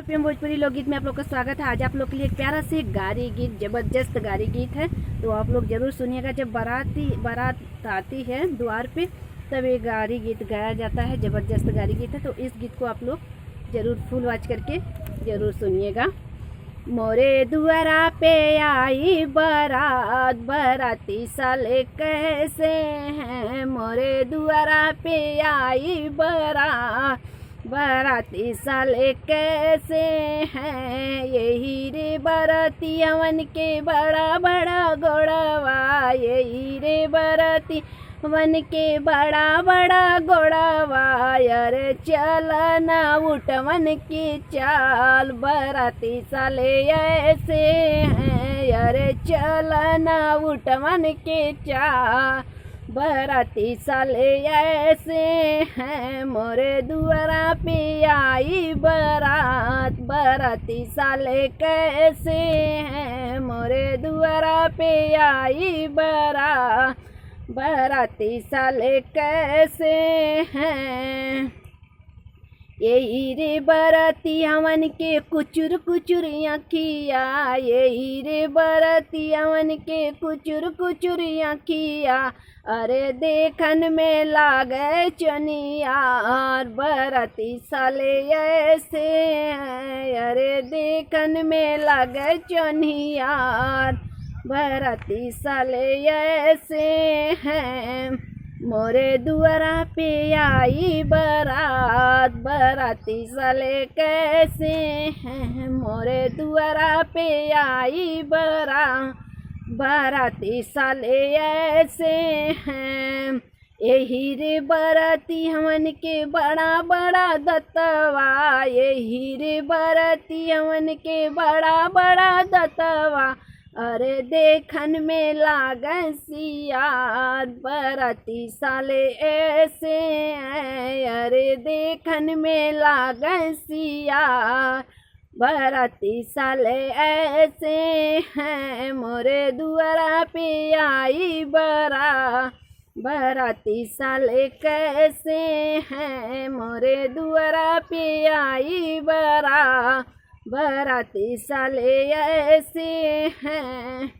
PM Bhojpuri लोकगीत में आप लोग का स्वागत है। आज आप लोग के लिए एक प्यारा से गारी गीत, जबरदस्त गारी गीत है, तो आप लोग जरूर सुनिएगा। जब बारात आती है द्वार पे तब ये गारी गीत गाया जाता है। जबरदस्त गारी गीत है, तो इस गीत को आप लोग जरूर फुल वॉच करके जरूर सुनिएगा। मोरे दुआरा पे आई बारात, बाराती साले कैसे हैं। मोरे दुआरा पे आई बारात, बाराती साले कैसे हैं। यही रे बाराती अवन के बड़ा बड़ा गोड़वा, यही रे बाराती वन के बड़ा बड़ा गोड़वा। अरे चल ना उठवन की चाल, बाराती साले ऐसे हैं। अरे चल ना उठवन के चाल, बाराती साले ऐसे हैं। मोरे दुआरा पे आई बारात, बाराती साले कैसे हैं। मोरे दुआरा पे आई बारात, बाराती साले कैसे हैं। यही रे बाराती हमन के कुचुर कुचुर आँखिया, यही रे बाराती हमन के कुचुर कुचुर आँखिया। अरे देखन में लागे चनियार, बाराती साले ऐसे हैं। अरे देखन में लागे चनियार, बाराती साले ऐसे हैं। मोरे दुआरा पे आई बारात, बाराती साले कैसे हैं। मोरे दुआरा पे आई बारात, बाराती साले ऐसे हैं। यही रे बाराती हमन के बड़ा बड़ा दतवा, यही रे बाराती हमन के बड़ा बड़ा दतवा। अरे देखन में लागन सियार, बाराती साले ऐसे हैं। अरे देखन में लागन सियार, बाराती साले ऐसे हैं। मोरे दुआरा पे आई बारात, बाराती साले कैसे हैं। मोरे दुआरा पे आई बारात, बाराती साले ऐसे हैं।